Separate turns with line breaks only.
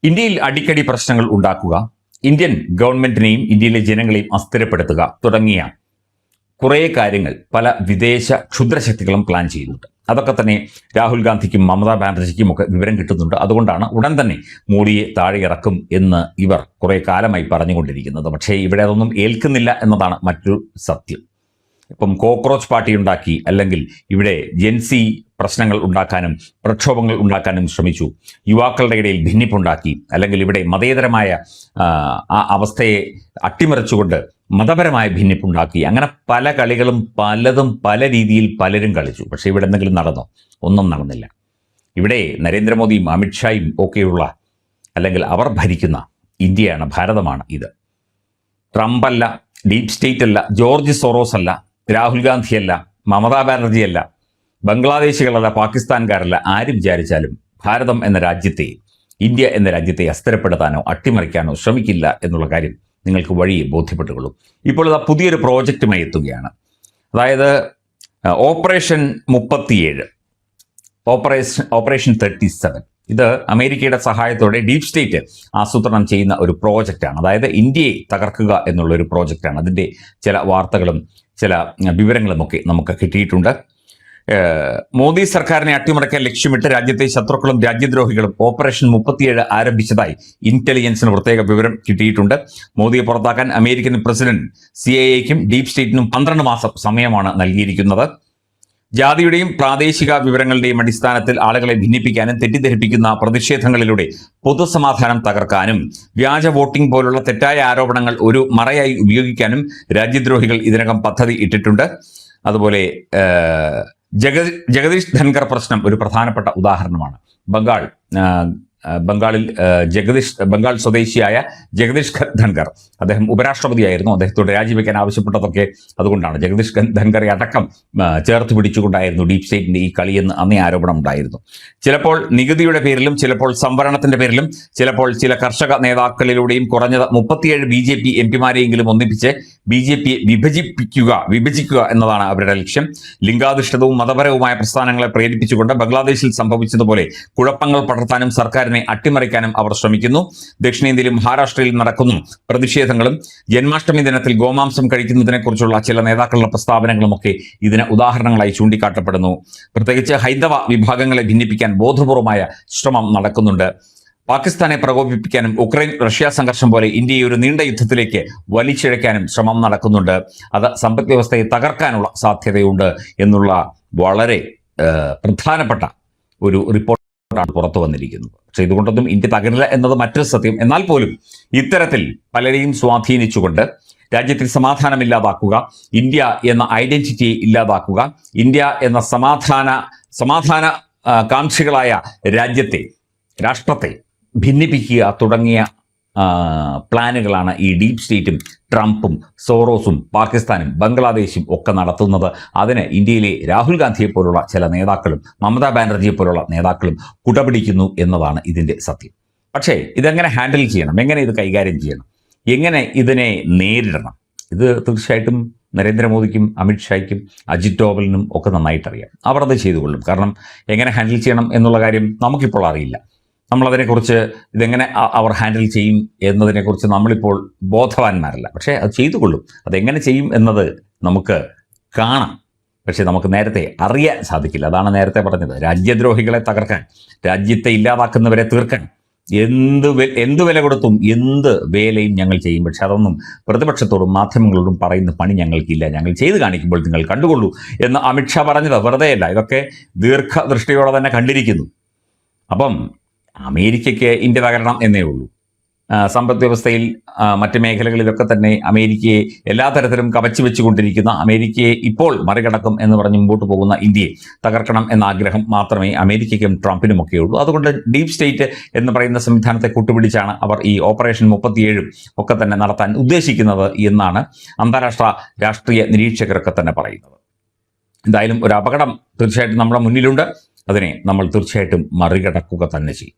ഇന്ത്യയിൽ അടിക്കടി പ്രശ്നങ്ങൾ ഉണ്ടാക്കുക, ഇന്ത്യൻ ഗവൺമെന്റിനെയും ഇന്ത്യയിലെ ജനങ്ങളെയും അസ്ഥിരപ്പെടുത്തുക തുടങ്ങിയ കുറേ കാര്യങ്ങൾ പല വിദേശ ക്ഷുദ്രശക്തികളും പ്ലാൻ ചെയ്യുന്നുണ്ട്. അതൊക്കെ തന്നെ രാഹുൽ ഗാന്ധിക്കും മമതാ ബാനർജിക്കും ഒക്കെ വിവരം കിട്ടുന്നുണ്ട്. അതുകൊണ്ടാണ് ഉടൻ തന്നെ മോഡിയെ താഴെ ഇറക്കും എന്ന് ഇവർ കുറേ കാലമായി പറഞ്ഞുകൊണ്ടിരിക്കുന്നത്. പക്ഷേ ഇവിടെ അതൊന്നും ഏൽക്കുന്നില്ല എന്നതാണ് മറ്റൊരു സത്യം. ഇപ്പം കോക്രോച്ച് പാർട്ടി ഉണ്ടാക്കി, അല്ലെങ്കിൽ ഇവിടെ ജെൻസി പ്രശ്നങ്ങൾ ഉണ്ടാക്കാനും പ്രക്ഷോഭങ്ങൾ ഉണ്ടാക്കാനും ശ്രമിച്ചു, യുവാക്കളുടെ ഇടയിൽ ഭിന്നിപ്പുണ്ടാക്കി, അല്ലെങ്കിൽ ഇവിടെ മതേതരമായ ആ അവസ്ഥയെ അട്ടിമറിച്ചുകൊണ്ട് മതപരമായ ഭിന്നിപ്പുണ്ടാക്കി. അങ്ങനെ പല കളികളും പലതും പല രീതിയിൽ പലരും കളിച്ചു. പക്ഷേ ഇവിടെ എന്തെങ്കിലും നടന്നോ? ഒന്നും നടന്നില്ല. ഇവിടെ നരേന്ദ്രമോദിയും അമിത്ഷായും ഒക്കെയുള്ള, അല്ലെങ്കിൽ അവർ ഭരിക്കുന്ന ഇന്ത്യയാണ്, ഭാരതമാണ് ഇത്. ട്രംപ് അല്ല, ഡീപ് സ്റ്റേറ്റ് അല്ല, ജോർജ് സോറോസ് അല്ല, രാഹുൽ ഗാന്ധിയല്ല, മമതാ ബാനർജിയല്ല, ബംഗ്ലാദേശികളല്ല, പാകിസ്ഥാൻകാരല്ല. ആര് വിചാരിച്ചാലും ഭാരതം എന്ന രാജ്യത്തെ, ഇന്ത്യ എന്ന രാജ്യത്തെ അസ്ഥിരപ്പെടുത്താനോ അട്ടിമറിക്കാനോ ശ്രമിക്കില്ല എന്നുള്ള കാര്യം നിങ്ങൾക്ക് വഴിയെ ബോധ്യപ്പെട്ടുകൊള്ളൂ. ഇപ്പോൾ ഇതാ പുതിയൊരു പ്രോജക്റ്റുമായി എത്തുകയാണ്. അതായത് ഓപ്പറേഷൻ 37, ഓപ്പറേഷൻ 37. ഇത് അമേരിക്കയുടെ സഹായത്തോടെ ഡീപ് സ്റ്റേറ്റ് ആസൂത്രണം ചെയ്യുന്ന ഒരു പ്രോജക്റ്റാണ്. അതായത് ഇന്ത്യയെ തകർക്കുക എന്നുള്ള ഒരു പ്രോജക്റ്റാണ്. അതിൻ്റെ ചില വാർത്തകളും ചില വിവരങ്ങളുമൊക്കെ നമുക്ക് കിട്ടിയിട്ടുണ്ട്. മോദി സർക്കാരിനെ അട്ടിമറിക്കാൻ ലക്ഷ്യമിട്ട് രാജ്യത്തെ ശത്രുക്കളും രാജ്യദ്രോഹികളും ഓപ്പറേഷൻ 37 ആരംഭിച്ചതായി ഇന്റലിജൻസിന് പ്രത്യേക വിവരം കിട്ടിയിട്ടുണ്ട്. മോദിയെ പുറത്താക്കാൻ അമേരിക്കൻ പ്രസിഡന്റ് CIA-ക്കും ഡീപ് സ്റ്റേറ്റിനും 12 മാസം സമയമാണ് നൽകിയിരിക്കുന്നത്. ജാതിയുടെയും പ്രാദേശിക വിവരങ്ങളുടെയും അടിസ്ഥാനത്തിൽ ആളുകളെ ഭിന്നിപ്പിക്കാനും തെറ്റിദ്ധരിപ്പിക്കുന്ന പ്രതിഷേധങ്ങളിലൂടെ പൊതുസമാധാനം തകർക്കാനും വ്യാജ വോട്ടിംഗ് പോലുള്ള തെറ്റായ ആരോപണങ്ങൾ ഒരു മറയായി ഉപയോഗിക്കാനും രാജ്യദ്രോഹികൾ ഇതിനകം പദ്ധതി ഇട്ടിട്ടുണ്ട്. അതുപോലെ ജഗദീഷ് ധൻഖർ പ്രശ്നം ഒരു പ്രധാനപ്പെട്ട ഉദാഹരണമാണ്. ബംഗാളിൽ ബംഗാൾ സ്വദേശിയായ ജഗദീഷ് ധൻഖർ, അദ്ദേഹം ഉപരാഷ്ട്രപതിയായിരുന്നു. അദ്ദേഹത്തോട് രാജിവെക്കാൻ ആവശ്യപ്പെട്ടതൊക്കെ അതുകൊണ്ടാണ്. ജഗദീഷ് ധൻഖറെ അടക്കം ചേർത്ത് പിടിച്ചുകൊണ്ടായിരുന്നു ഡീപ് സ്റ്റേറ്റിന്റെ ഈ കളിയെന്ന് അന്നേ ആരോപണം ഉണ്ടായിരുന്നു. ചിലപ്പോൾ നികുതിയുടെ പേരിലും, ചിലപ്പോൾ സംവരണത്തിന്റെ പേരിലും, ചിലപ്പോൾ ചില കർഷക നേതാക്കളിലൂടെയും കുറഞ്ഞത് 37 BJP MPമാരെയെങ്കിലും ഒന്നിപ്പിച്ച് BJPയെ വിഭജിക്കുക എന്നതാണ് അവരുടെ ലക്ഷ്യം. ലിംഗാധിഷ്ഠിതവും മതപരവുമായ പ്രസ്ഥാനങ്ങളെ പ്രേരിപ്പിച്ചുകൊണ്ട് ബംഗ്ലാദേശിൽ സംഭവിച്ചതുപോലെ കുഴപ്പങ്ങൾ പടർത്താനും സർക്കാരിനെ അട്ടിമറിക്കാനും അവർ ശ്രമിക്കുന്നു. ദക്ഷിണേന്ത്യയിലും മഹാരാഷ്ട്രയിലും നടക്കുന്ന പ്രതിഷേധങ്ങളും ജന്മാഷ്ടമി ദിനത്തിൽ ഗോമാംസം കഴിക്കുന്നതിനെ കുറിച്ചുള്ള ചില നേതാക്കളുടെ പ്രസ്താവനകളുമൊക്കെ ഇതിന് ഉദാഹരണങ്ങളായി ചൂണ്ടിക്കാട്ടപ്പെടുന്നു. പ്രത്യേകിച്ച് ഹൈന്ദവ വിഭാഗങ്ങളെ ഭിന്നിപ്പിക്കാൻ ബോധപൂർവമായ ശ്രമം നടക്കുന്നുണ്ട്. പാകിസ്ഥാനെ പ്രകോപിപ്പിക്കാനും ഉക്രൈൻ റഷ്യ സംഘർഷം പോലെ ഇന്ത്യയെ ഒരു നീണ്ട യുദ്ധത്തിലേക്ക് വലിച്ചിഴയ്ക്കാനും ശ്രമം നടക്കുന്നുണ്ട്. അത് സമ്പദ് വ്യവസ്ഥയെ തകർക്കാനുള്ള സാധ്യതയുണ്ട് എന്നുള്ള വളരെ പ്രധാനപ്പെട്ട ഒരു റിപ്പോർട്ടാണ് പുറത്തു വന്നിരിക്കുന്നത്. പക്ഷെ ഇതുകൊണ്ടൊന്നും ഇന്ത്യ തകരില്ല എന്നത് മറ്റൊരു സത്യം. എന്നാൽ പോലും ഇത്തരത്തിൽ പലരെയും സ്വാധീനിച്ചുകൊണ്ട് രാജ്യത്തിൽ സമാധാനമില്ലാതാക്കുക, ഇന്ത്യ എന്ന ഐഡന്റിറ്റിയെ ഇല്ലാതാക്കുക, ഇന്ത്യ എന്ന സമാധാന കാംക്ഷികളായ രാഷ്ട്രത്തെ ഭിന്നിപ്പിക്കുക തുടങ്ങിയ പ്ലാനുകളാണ് ഈ ഡീപ് സ്റ്റേറ്റും ട്രംപും സോറോസും പാകിസ്ഥാനും ബംഗ്ലാദേശും ഒക്കെ നടത്തുന്നത്. അതിന് ഇന്ത്യയിലെ രാഹുൽ ഗാന്ധിയെ പോലുള്ള ചില നേതാക്കളും മമതാ ബാനർജിയെ പോലുള്ള നേതാക്കളും കുടപിടിക്കുന്നു എന്നതാണ് ഇതിൻ്റെ സത്യം. പക്ഷേ ഇതെങ്ങനെ ഹാൻഡിൽ ചെയ്യണം, എങ്ങനെ ഇത് കൈകാര്യം ചെയ്യണം, എങ്ങനെ ഇതിനെ നേരിടണം, ഇത് തീർച്ചയായിട്ടും നരേന്ദ്രമോദിക്കും അമിത്ഷായ്ക്കും അജിത് ഡോവലിനും ഒക്കെ നന്നായിട്ടറിയാം. അവർ അത് ചെയ്തുകൊള്ളും. കാരണം എങ്ങനെ ഹാൻഡിൽ ചെയ്യണം എന്നുള്ള കാര്യം നമുക്കിപ്പോൾ അറിയില്ല. നമ്മളതിനെക്കുറിച്ച് ഇതെങ്ങനെ അവർ ഹാൻഡിൽ ചെയ്യും എന്നതിനെക്കുറിച്ച് നമ്മളിപ്പോൾ ബോധവാന്മാരല്ല. പക്ഷേ അത് ചെയ്തുകൊള്ളും. അതെങ്ങനെ ചെയ്യും എന്നത് നമുക്ക് കാണാം. പക്ഷേ നമുക്ക് നേരത്തെ അറിയാൻ സാധിക്കില്ല. അതാണ് നേരത്തെ പറഞ്ഞത്. രാജ്യദ്രോഹികളെ തകർക്കാൻ, രാജ്യത്തെ ഇല്ലാതാക്കുന്നവരെ തീർക്കാൻ എന്ത് വില കൊടുത്തും എന്ത് വേലയും ഞങ്ങൾ ചെയ്യും. പക്ഷെ അതൊന്നും പ്രതിപക്ഷത്തോടും മാധ്യമങ്ങളോടും പറയുന്ന പണി ഞങ്ങൾക്കില്ല. ഞങ്ങൾ ചെയ്ത് കാണിക്കുമ്പോൾ നിങ്ങൾ കണ്ടുകൊള്ളൂ എന്ന് അമിത്ഷാ പറഞ്ഞത് വെറുതെയല്ല. ഇതൊക്കെ ദീർഘദൃഷ്ടിയോടെ തന്നെ കണ്ടിരിക്കുന്നു. അപ്പം അമേരിക്കയ്ക്ക് ഇന്ത്യ തകരണം എന്നേ ഉള്ളൂ. സമ്പദ് വ്യവസ്ഥയിൽ മറ്റ് മേഖലകളിലൊക്കെ തന്നെ അമേരിക്കയെ എല്ലാ തരത്തിലും കവച്ചു വെച്ചുകൊണ്ടിരിക്കുന്ന, അമേരിക്കയെ ഇപ്പോൾ മറികടക്കും എന്ന് പറഞ്ഞ് മുമ്പോട്ട് പോകുന്ന ഇന്ത്യയെ തകർക്കണം എന്ന ആഗ്രഹം മാത്രമേ അമേരിക്കയ്ക്കും ട്രംപിനുമൊക്കെ ഉള്ളൂ. അതുകൊണ്ട് ഡീപ് സ്റ്റേറ്റ് എന്ന് പറയുന്ന സംവിധാനത്തെ കൂട്ടുപിടിച്ചാണ് അവർ ഈ ഓപ്പറേഷൻ 37 ഒക്കെ തന്നെ നടത്താൻ ഉദ്ദേശിക്കുന്നത് എന്നാണ് അന്താരാഷ്ട്ര രാഷ്ട്രീയ നിരീക്ഷകരൊക്കെ തന്നെ പറയുന്നത്. എന്തായാലും ഒരു അപകടം തീർച്ചയായിട്ടും നമ്മുടെ മുന്നിലുണ്ട്. അതിനെ നമ്മൾ തീർച്ചയായിട്ടും മറികടക്കുക തന്നെ ചെയ്യും.